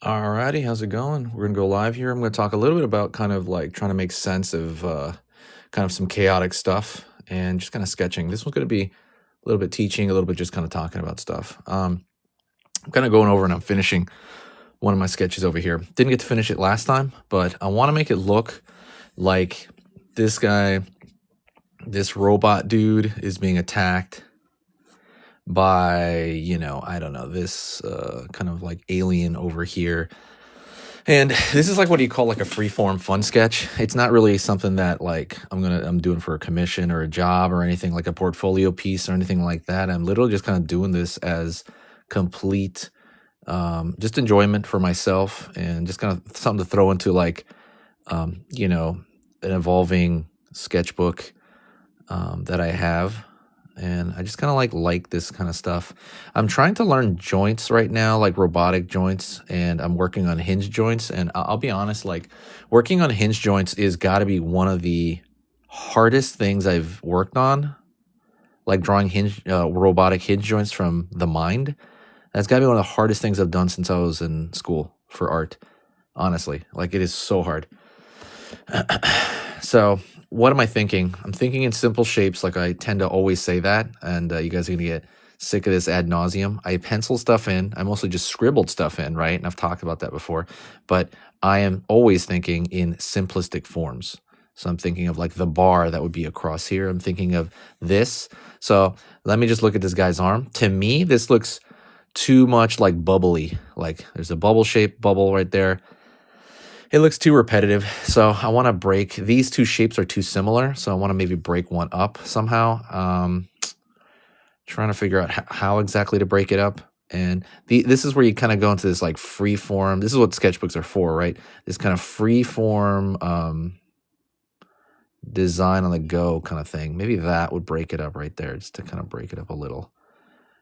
Alrighty, how's it going? We're gonna go live here. I'm gonna talk a little bit about kind of like trying to make sense of kind of some chaotic stuff and just kind of sketching. This one's gonna be a little bit teaching, a little bit just kind of talking about stuff. I'm kind of going over and I'm finishing one of my sketches over here. Didn't get to finish it last time, but I want to make it look like this guy, this robot dude, is being attacked by, I don't know, this kind of like alien over here. And this is like what do you call like a free-form fun sketch. It's not really something that like I'm doing for a commission or a job or anything like a portfolio piece or anything like that. I'm literally just kind of doing this as complete just enjoyment for myself and just kind of something to throw into like an evolving sketchbook that I have. And I just kind of like this kind of stuff. I'm trying to learn joints right now, like robotic joints, and I'm working on hinge joints. And I'll be honest, like working on hinge joints is got to be one of the hardest things I've worked on. Like drawing robotic hinge joints from the mind. That's got to be one of the hardest things I've done since I was in school for art. Honestly, like it is so hard. So what am I thinking? I'm thinking in simple shapes, like I tend to always say that, and you guys are gonna get sick of this ad nauseum. I pencil stuff in. I mostly just scribbled stuff in, right? And I've talked about that before, but I am always thinking in simplistic forms. So I'm thinking of like the bar that would be across here. I'm thinking of this. So let me just look at this guy's arm. To me, this looks too much like bubbly. Like there's a bubble shaped bubble right there. It looks too repetitive, so I want to break. These two shapes are too similar, so I want to maybe break one up somehow. Trying to figure out how exactly to break it up. And this is where you kind of go into this like free form. This is what sketchbooks are for, right? This kind of free form design on the go kind of thing. Maybe that would break it up right there, just to kind of break it up a little.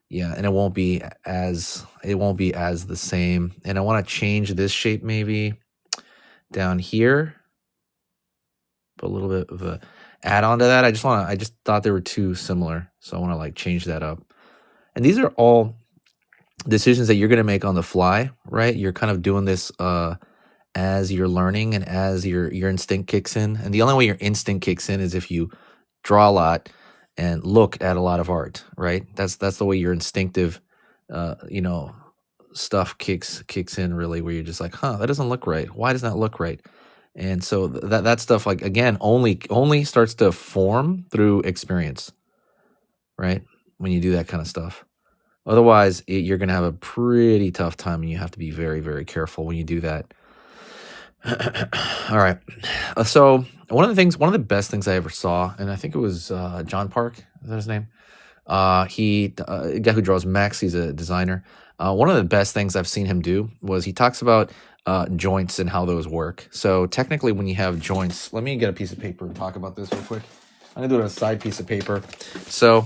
Yeah, and it won't be as the same. And I want to change this shape maybe down here, put a little bit of a add on to that. I just thought they were too similar, so I want to like change that up. And these are all decisions that you're going to make on the fly, right? You're kind of doing this as you're learning and as your instinct kicks in. And the only way your instinct kicks in is if you draw a lot and look at a lot of art, right? That's the way your instinctive stuff kicks in, really, where you're just like, that doesn't look right. Why does that look right? And so that stuff, like, again, only starts to form through experience, right? When you do that kind of stuff. Otherwise, you're going to have a pretty tough time, and you have to be very, very careful when you do that. All right. So one of the best things I ever saw, and I think it was John Park, is that his name? A guy who draws Max, he's a designer. One of the best things I've seen him do was he talks about joints and how those work. So technically when you have joints, let me get a piece of paper and talk about this real quick. I'm gonna do it on a side piece of paper. So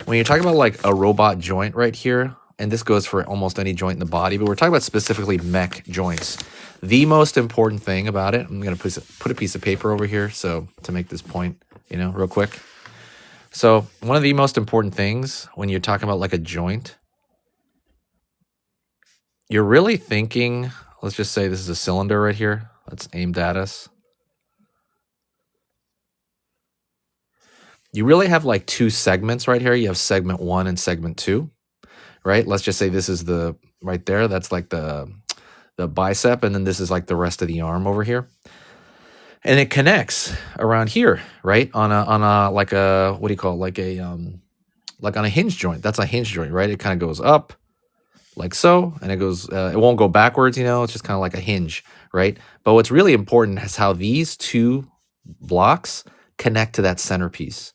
when you're talking about like a robot joint right here, and this goes for almost any joint in the body, but we're talking about specifically mech joints. The most important thing about it, I'm gonna put a piece of paper over here so to make this point, real quick. So one of the most important things when you're talking about like a joint, you're really thinking, let's just say this is a cylinder right here that's aimed at us. You really have like two segments right here. You have segment 1 and segment 2, right? Let's just say this is right there. That's like the bicep, and then this is like the rest of the arm over here. And it connects around here, right? On a like a, what do you call it? Like on a hinge joint. That's a hinge joint, right? It kind of goes up like so, and it goes, it won't go backwards, it's just kind of like a hinge, right? But what's really important is how these two blocks connect to that centerpiece,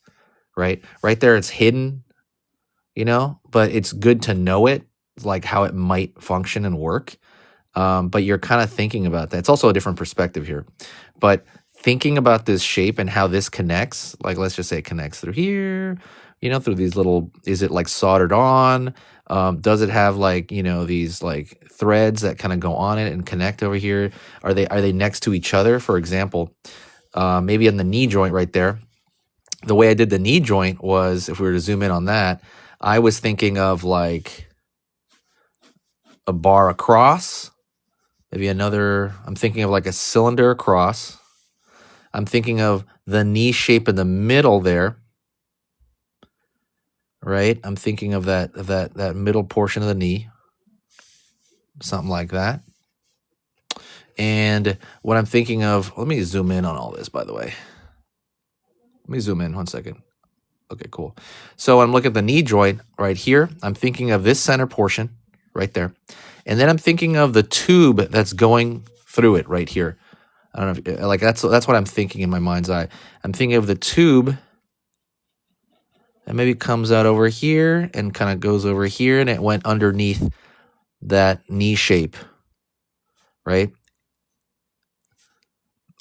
right? Right there, it's hidden, but it's good to know it, like how it might function and work. But you're kind of thinking about that. It's also a different perspective here, but thinking about this shape and how this connects, like let's just say it connects through here, through these little, is it like soldered on? Does it have like, these like threads that kind of go on it and connect over here? Are they next to each other? For example, maybe on the knee joint right there, the way I did the knee joint was, if we were to zoom in on that, I was thinking of like a bar across Maybe another, I'm thinking of like a cylinder across. I'm thinking of the knee shape in the middle there, right? I'm thinking of that middle portion of the knee, something like that. And what I'm thinking of, let me zoom in on all this, by the way. Let me zoom in 1 second. Okay, cool. So when I'm looking at the knee joint right here, I'm thinking of this center portion right there. And then I'm thinking of the tube that's going through it right here. I don't know if, like, that's what I'm thinking in my mind's eye. I'm thinking of the tube that maybe comes out over here and kind of goes over here, and it went underneath that knee shape, right?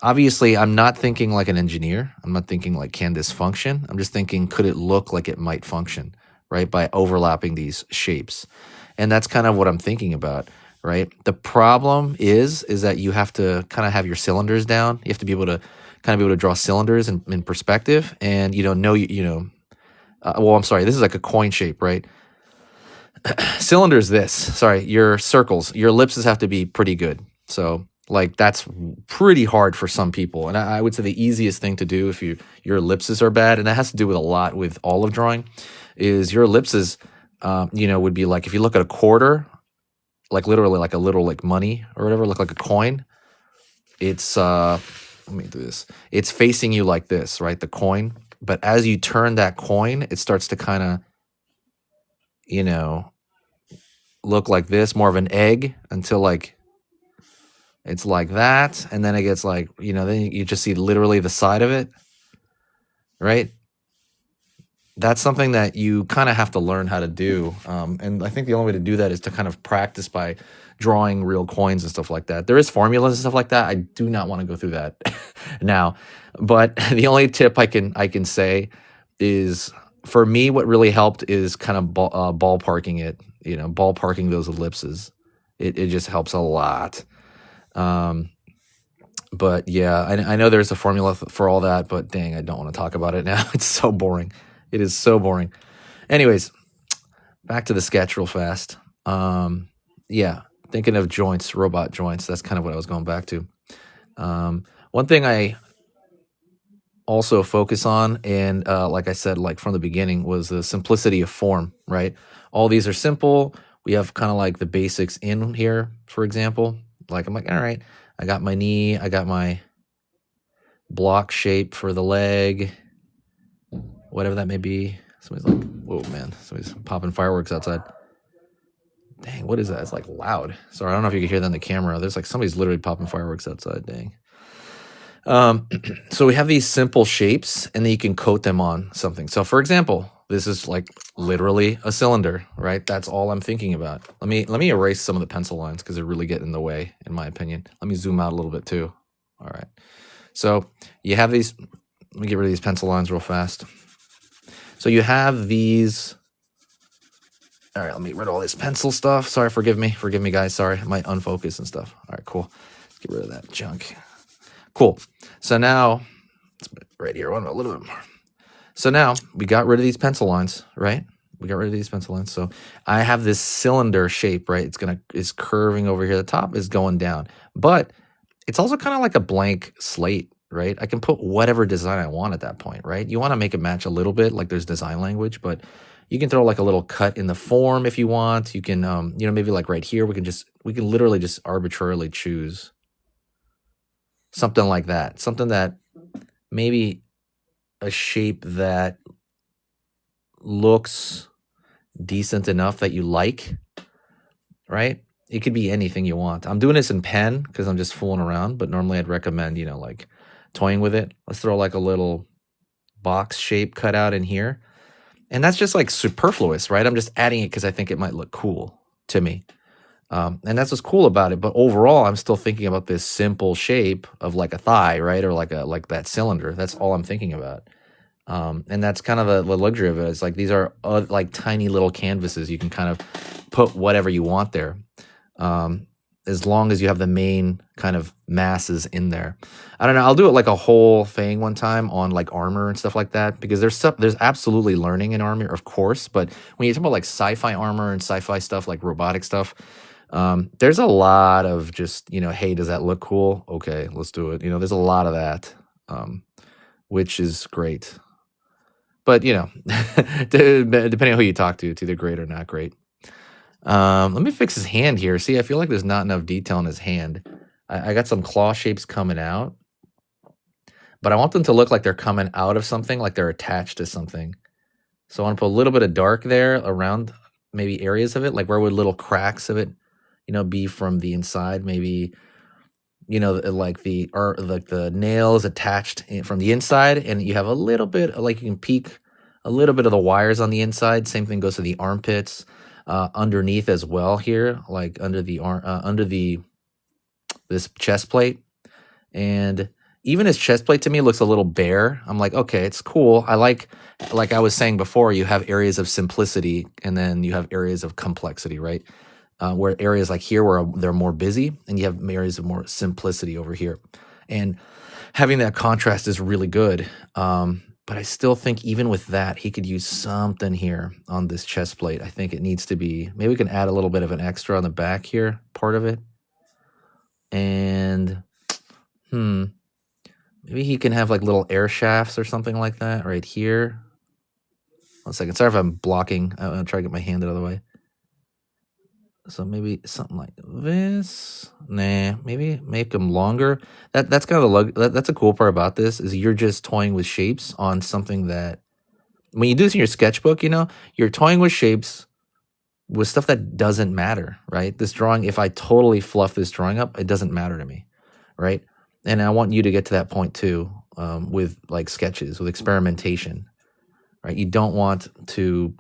Obviously, I'm not thinking like an engineer. I'm not thinking like, can this function? I'm just thinking, could it look like it might function, right? By overlapping these shapes. And that's kind of what I'm thinking about, right? The problem is that you have to kind of have your cylinders down. You have to be able to kind of be able to draw cylinders in perspective. And, well, I'm sorry, this is like a coin shape, right? Cylinders this. Sorry, your circles, your ellipses have to be pretty good. So like that's pretty hard for some people. And I would say the easiest thing to do if your ellipses are bad, and that has to do with a lot with olive drawing, is your ellipses, would be like if you look at a quarter, like literally like a little like money or whatever, look like a coin. It's let me do this. It's facing you like this, right? The coin. But as you turn that coin, it starts to kind of, look like this, more of an egg, until like it's like that, and then it gets like, then you just see literally the side of it, right? That's something that you kind of have to learn how to do. And I think the only way to do that is to kind of practice by drawing real coins and stuff like that. There is formulas and stuff like that. I do not want to go through that now. But the only tip I can say is, for me, what really helped is kind of ballparking it, ballparking those ellipses. It just helps a lot. But yeah, I know there's a formula for all that, but dang, I don't want to talk about it now. It's so boring. It is so boring. Anyways, back to the sketch real fast. Yeah, thinking of joints, robot joints. That's kind of what I was going back to. One thing I also focus on, and like I said, like from the beginning, was the simplicity of form, right? All these are simple. We have kind of like the basics in here, for example. Like I'm like, all right, I got my knee, I got my block shape for the leg, whatever that may be. Somebody's like, whoa, man, somebody's popping fireworks outside. Dang, what is that? It's like loud. Sorry, I don't know if you can hear that on the camera. There's like somebody's literally popping fireworks outside. Dang. So we have these simple shapes, and then you can coat them on something. So for example, this is like literally a cylinder, right? That's all I'm thinking about. Let me erase some of the pencil lines because they're really getting in the way, in my opinion. Let me zoom out a little bit too. All right. So you have these, let me get rid of these pencil lines real fast. So you have these, all right, let me get rid of all this pencil stuff. Sorry, forgive me guys. Sorry, I might unfocus and stuff. All right, cool. Let's get rid of that junk. Cool. So now, right here, a little bit more. So now we got rid of these pencil lines, right? We got rid of these pencil lines. So I have this cylinder shape, right? It's curving over here. The top is going down, but it's also kind of like a blank slate, right? I can put whatever design I want at that point, right? You want to make it match a little bit, like there's design language, but you can throw like a little cut in the form if you want. You can, maybe like right here, we can literally just arbitrarily choose something like that. Something that maybe a shape that looks decent enough that you like, right? It could be anything you want. I'm doing this in pen because I'm just fooling around, but normally I'd recommend, like toying with it. Let's throw like a little box shape cut out in here. And that's just like superfluous, right? I'm just adding it because I think it might look cool to me. And that's what's cool about it. But overall, I'm still thinking about this simple shape of like a thigh, right? Or like that cylinder. That's all I'm thinking about. And that's kind of the luxury of it. It's like these are like tiny little canvases. You can kind of put whatever you want there, as long as you have the main kind of masses in there. I don't know. I'll do it like a whole thing one time on like armor and stuff like that, because there's absolutely learning in armor, of course. But when you talk about like sci-fi armor and sci-fi stuff, like robotic stuff, There's a lot of just, hey, does that look cool? Okay, let's do it. There's a lot of that, which is great. But, depending on who you talk to, it's either great or not great. Let me fix his hand here. See, I feel like there's not enough detail in his hand. I got some claw shapes coming out, but I want them to look like they're coming out of something, like they're attached to something. So I want to put a little bit of dark there around maybe areas of it, like where would little cracks of it, be from the inside, maybe, like the nails attached from the inside, and you have a little bit, like you can peek a little bit of the wires on the inside. Same thing goes to the armpits, underneath as well here, like under the arm, this chest plate. And even his chest plate to me looks a little bare. I'm like, okay, it's cool. I like I was saying before, you have areas of simplicity and then you have areas of complexity, right? Where areas like here where they're more busy, and you have areas of more simplicity over here. And having that contrast is really good. But I still think even with that, he could use something here on this chest plate. I think it needs to be, maybe we can add a little bit of an extra on the back here, part of it. And, maybe he can have like little air shafts or something like that right here. 1 second. Sorry if I'm blocking. I'm trying to get my hand out of the way. So maybe something like this. Nah, maybe make them longer. That's kind of that's a cool part about this, is you're just toying with shapes on something that, when you do this in your sketchbook, you're toying with shapes with stuff that doesn't matter, right? This drawing, if I totally fluff this drawing up, it doesn't matter to me, right? And I want you to get to that point too, with like sketches, with experimentation, right? You don't want to,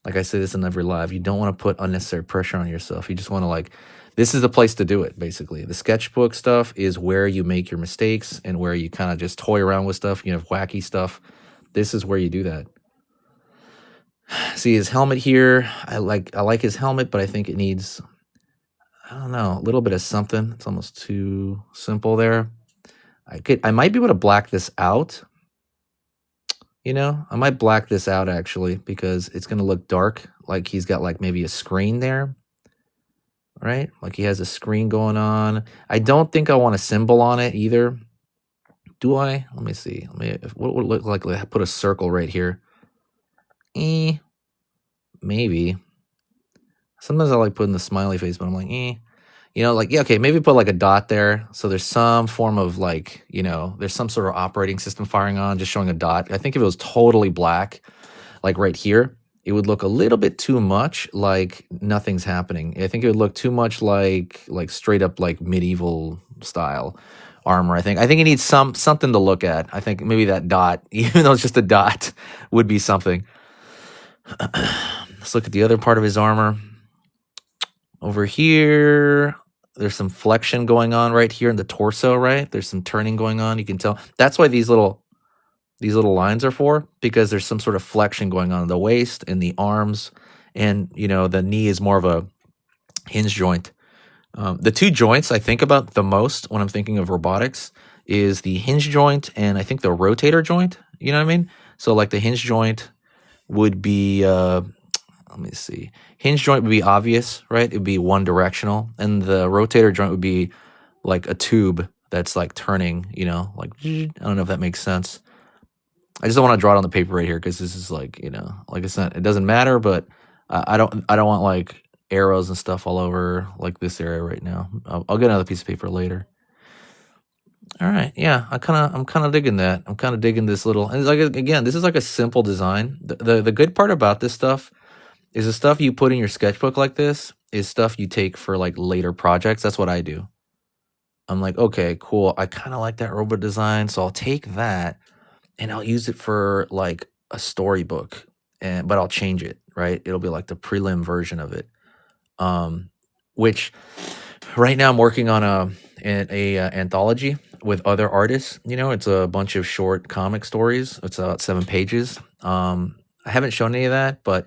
like I say this in every live, you don't want to put unnecessary pressure on yourself. You just want to this is the place to do it, basically. The sketchbook stuff is where you make your mistakes and where you kind of just toy around with stuff. You have wacky stuff. This is where you do that. See his helmet here. I like his helmet, but I think it needs, I don't know, a little bit of something. It's almost too simple there. I might be able to black this out. I might black this out actually, because it's going to look dark. Like he's got like maybe a screen there, right? Like he has a screen going on. I don't think I want a symbol on it either. Do I? Let me see. What would it look like? I put a circle right here. Maybe. Sometimes I like putting the smiley face, but I'm like, yeah, okay, maybe put like a dot there. So there's some form of there's some sort of operating system firing on, just showing a dot. I think if it was totally black, like right here, it would look a little bit too much like nothing's happening. I think it would look too much like straight up like medieval style armor. I think it needs something to look at. I think maybe that dot, even though it's just a dot, would be something. Let's look at the other part of his armor. Over here, there's some flexion going on right here in the torso, right? There's some turning going on. You can tell. That's why these little lines are for, because there's some sort of flexion going on in the waist and the arms, and the knee is more of a hinge joint. The two joints I think about the most when I'm thinking of robotics is the hinge joint and I think the rotator joint. You know what I mean? So like the hinge joint would be, let me see. Hinge joint would be obvious, right? It would be one directional. And the rotator joint would be like a tube that's like turning, like, I don't know if that makes sense. I just don't want to draw it on the paper right here because this is like, like it's not, it doesn't matter, but I don't want like arrows and stuff all over like this area right now. I'll get another piece of paper later. All right, yeah, I'm kind of digging that. I'm kind of digging this little, and like again, this is like a simple design. The good part about this stuff is the stuff you put in your sketchbook like this is stuff you take for like later projects. That's what I do. I'm like, okay, cool. I kind of like that robot design, so I'll take that and I'll use it for like a storybook, but I'll change it, right? It'll be like the prelim version of it. Which right now I'm working on an anthology with other artists. It's a bunch of short comic stories. It's about 7 pages. I haven't shown any of that, but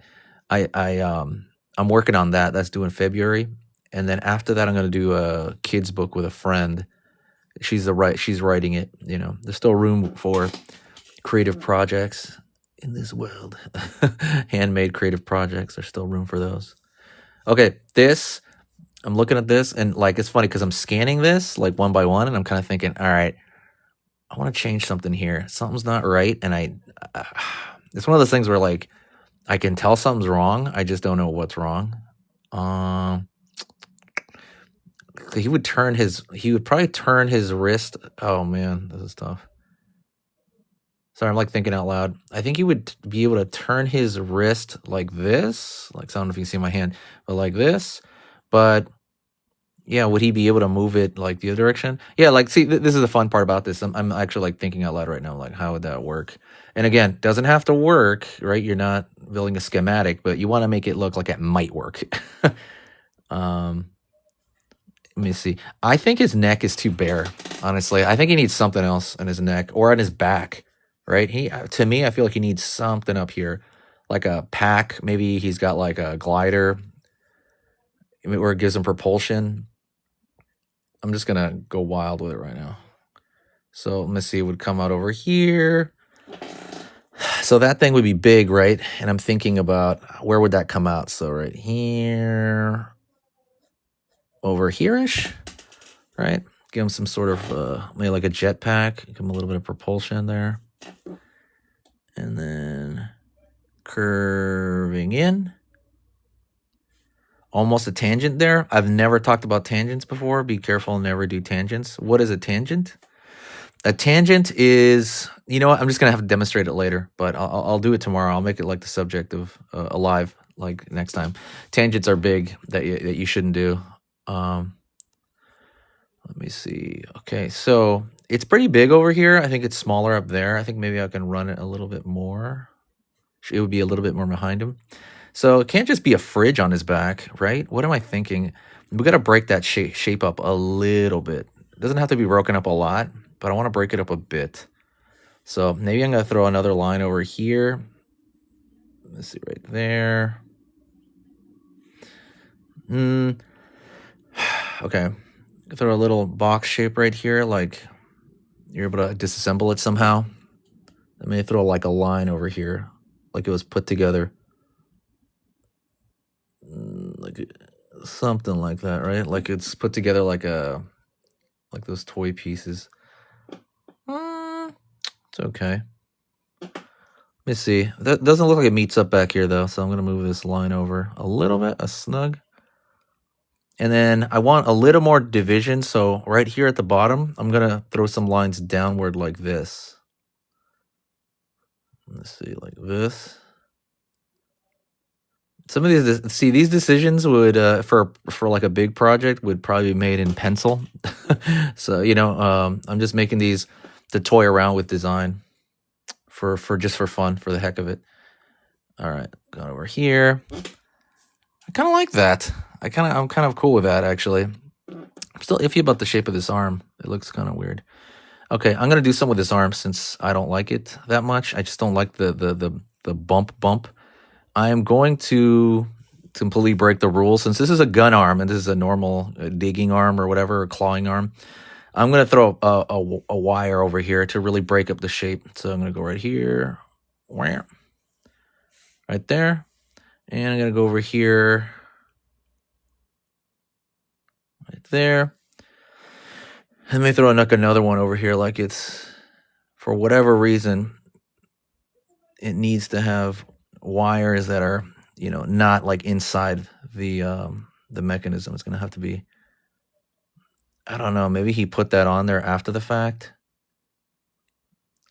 I'm working on that. That's due in February. And then after that, I'm going to do a kids book with a friend. She's writing it. There's still room for creative projects in this world. Handmade creative projects. There's still room for those. Okay, this I'm looking at this and like it's funny because I'm scanning this like one by one, and I'm kind of thinking, all right, I want to change something here. Something's not right, and uh, it's one of those things where like I can tell something's wrong. I just don't know what's wrong. Um, he would probably turn his wrist. Oh man, this is tough. Sorry, I'm like thinking out loud. I think he would be able to turn his wrist like this. Like, I don't know if you can see my hand, but like this. But yeah, would he be able to move it like the other direction? Yeah, like see, this is the fun part about this. I'm actually like thinking out loud right now. Like, how would that work? And again, doesn't have to work, right? You're not building a schematic, but you want to make it look like it might work. um, Let me see. I think his neck is too bare. Honestly, I think he needs something else on his neck or on his back. Right? To me, I feel like he needs something up here, like a pack. Maybe he's got like a glider, where it gives him propulsion. I'm just gonna go wild with it right now. So let me see. It would come out over here. So that thing would be big, right? And I'm thinking about where would that come out. So right here, over here-ish, right? Give him some sort of maybe like a jetpack. Give him a little bit of propulsion there. And then curving in. Almost a tangent there. I've never talked about tangents before. Be careful, never do tangents. What is a tangent? A tangent is, you know what? I'm just gonna have to demonstrate it later, but I'll do it tomorrow. I'll make it like the subject of a live, like next time. Tangents are big that you shouldn't do. Let me see. Okay, so it's pretty big over here. I think it's smaller up there. I think maybe I can run it a little bit more. It would be a little bit more behind him. So it can't just be a fridge on his back, right? What am I thinking? We got to break that shape up a little bit. It doesn't have to be broken up a lot, but I want to break it up a bit. So maybe I'm going to throw another line over here. Let's see, right there. Okay. Throw a little box shape right here, like you're able to disassemble it somehow. I may throw like a line over here, like it was put together. Like something like that, right? Like it's put together like those toy pieces. It's okay. Let me see. That doesn't look like it meets up back here though, so I'm gonna move this line over a little bit, a snug. And then I want a little more division, so right here at the bottom, I'm gonna throw some lines downward like this. Let's see, like this. Some of these decisions would for like a big project would probably be made in pencil. So I'm just making these to toy around with design for just for fun, for the heck of it. All right, going over here. I kind of like that. I'm kind of cool with that actually. I'm still iffy about the shape of this arm. It looks kind of weird. Okay, I'm gonna do something with this arm since I don't like it that much. I just don't like the bump. I am going to completely break the rules. Since this is a gun arm and this is a normal digging arm or whatever, or clawing arm, I'm going to throw a wire over here to really break up the shape. So I'm going to go right here, right there. And I'm going to go over here, right there. And let me throw another one over here like it's, for whatever reason, it needs to have wires that are, not like inside the mechanism. It's going to have to be, I don't know, maybe he put that on there after the fact.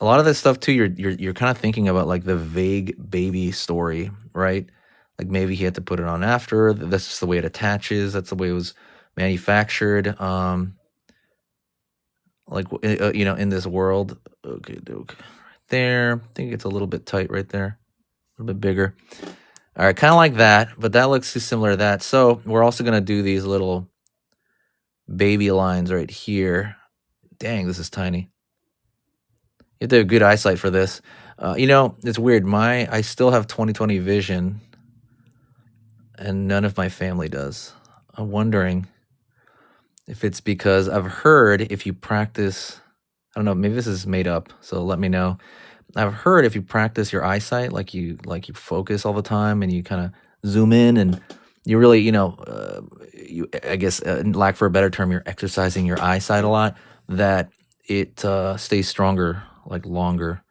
A lot of this stuff too, you're kind of thinking about like the vague baby story, right? Like maybe he had to put it on after. That's just the way it attaches. That's the way it was manufactured. In this world. Okay, right there. I think it's a little bit tight right there. A little bit bigger. All right, kind of like that, but that looks too similar to that. So we're also going to do these little baby lines right here. Dang, this is tiny. You have to have good eyesight for this. It's weird. I still have 20/20 vision, and none of my family does. I'm wondering if it's because I've heard if you practice, I don't know, maybe this is made up, so let me know. I've heard if you practice your eyesight, like you focus all the time and you kind of zoom in and you really, I guess, lack for a better term, you're exercising your eyesight a lot, that it stays stronger, like longer.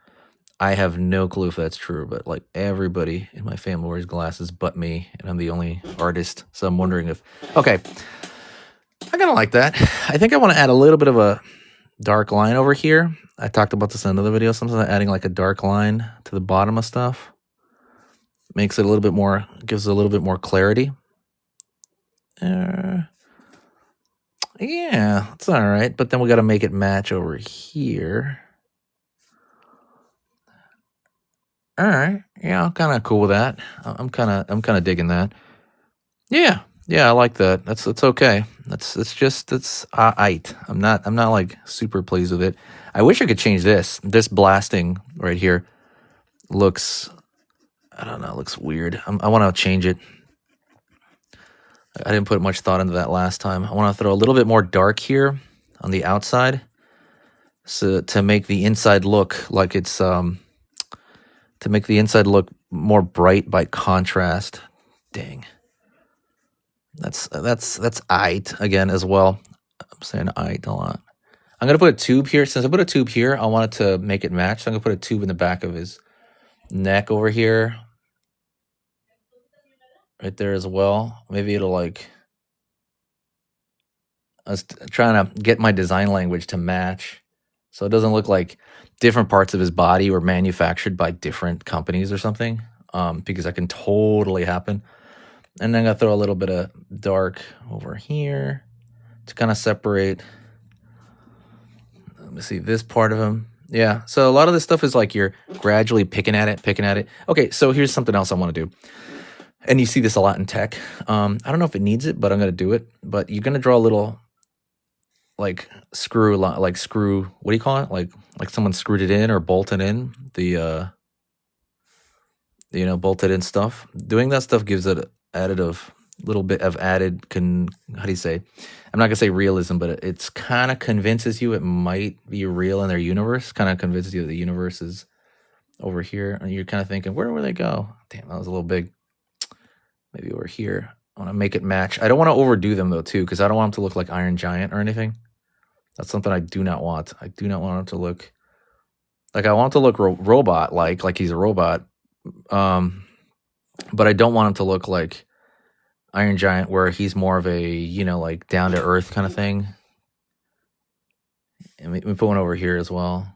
I have no clue if that's true, but like everybody in my family wears glasses but me, and I'm the only artist. So I'm wondering if, okay, I kind of like that. I think I want to add a little bit of a dark line over here. I talked about this in another video. Sometimes adding like a dark line to the bottom of stuff makes it a little bit more, gives it a little bit more clarity. Yeah, it's all right. But then we got to make it match over here. All right. Yeah, I'm kind of cool with that. I'm kind of digging that. Yeah, I like that. It's okay. It's aight. I'm not like super pleased with it. I wish I could change this. This blasting right here looks, I don't know, looks weird. I want to change it. I didn't put much thought into that last time. I want to throw a little bit more dark here on the outside, so to make the inside look like it's to make the inside look more bright by contrast. Dang. That's aight again as well. I'm saying aight a lot. I'm gonna put a tube here. Since I put a tube here, I want it to make it match. So I'm gonna put a tube in the back of his neck over here, right there as well. Maybe it'll like. I was trying to get my design language to match, so it doesn't look like different parts of his body were manufactured by different companies or something. Because that can totally happen. And then I'm gonna throw a little bit of dark over here to kind of separate. Let me see this part of him. Yeah, so a lot of this stuff is like you're gradually picking at it. Okay, so here's something else I want to do. And you see this a lot in tech. I don't know if it needs it, but I'm going to do it. But you're going to draw a little like screw, what do you call it? Like someone screwed it in or bolted in the, bolted in stuff. Doing that stuff gives it additive, little bit of added, how do you say? I'm not going to say realism, but it's kind of convinces you it might be real in their universe. Kind of convinces you that the universe is over here. And you're kind of thinking, where will they go? Damn, that was a little big. Maybe over here. I want to make it match. I don't want to overdo them though too, because I don't want them to look like Iron Giant or anything. That's something I do not want. I do not want him to look like, I want him to look robot like he's a robot. But I don't want him to look like Iron Giant, where he's more of a, like down to earth kind of thing. And we put one over here as well.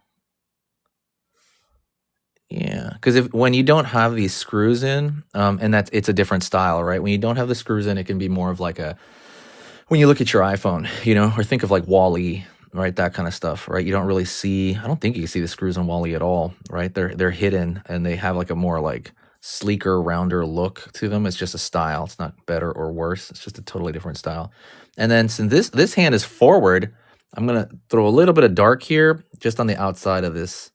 Yeah, because when you don't have these screws in, and it's a different style, right? When you don't have the screws in, it can be more of like when you look at your iPhone, or think of like Wall-E, right? That kind of stuff, right? You don't really see, I don't think you can see the screws on Wall-E at all, right? They're hidden, and they have like a more like sleeker, rounder look to them. It's just a style. It's not better or worse. It's just a totally different style. And then since this hand is forward, I'm gonna throw a little bit of dark here, just on the outside of this.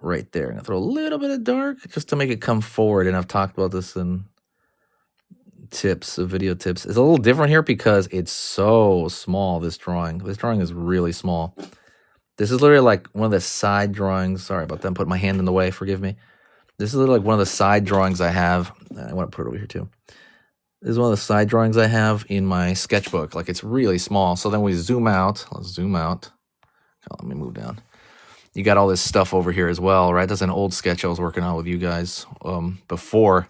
Right there. I'm gonna throw a little bit of dark just to make it come forward. And I've talked about this in video tips. It's a little different here because it's so small, this drawing. This drawing is really small. This is literally like one of the side drawings. Sorry about that. I'm putting my hand in the way. Forgive me. This is literally like one of the side drawings I have. I want to put it over here too. This is one of the side drawings I have in my sketchbook. Like, it's really small. So then we zoom out. Let's zoom out. Oh, let me move down. You got all this stuff over here as well, right? That's an old sketch I was working on with you guys before,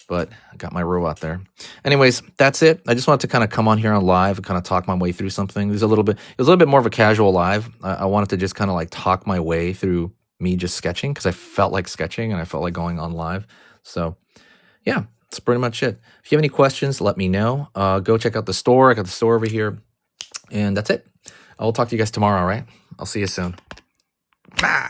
but I got my robot there. Anyways, that's it. I just wanted to kind of come on here on live and kind of talk my way through something. It was a little bit more of a casual live. I wanted to just kind of like talk my way through me just sketching, because I felt like sketching and I felt like going on live. So yeah, that's pretty much it. If you have any questions, let me know. Go check out the store. I got the store over here. And that's it. I will talk to you guys tomorrow, all right? I'll see you soon. Bye.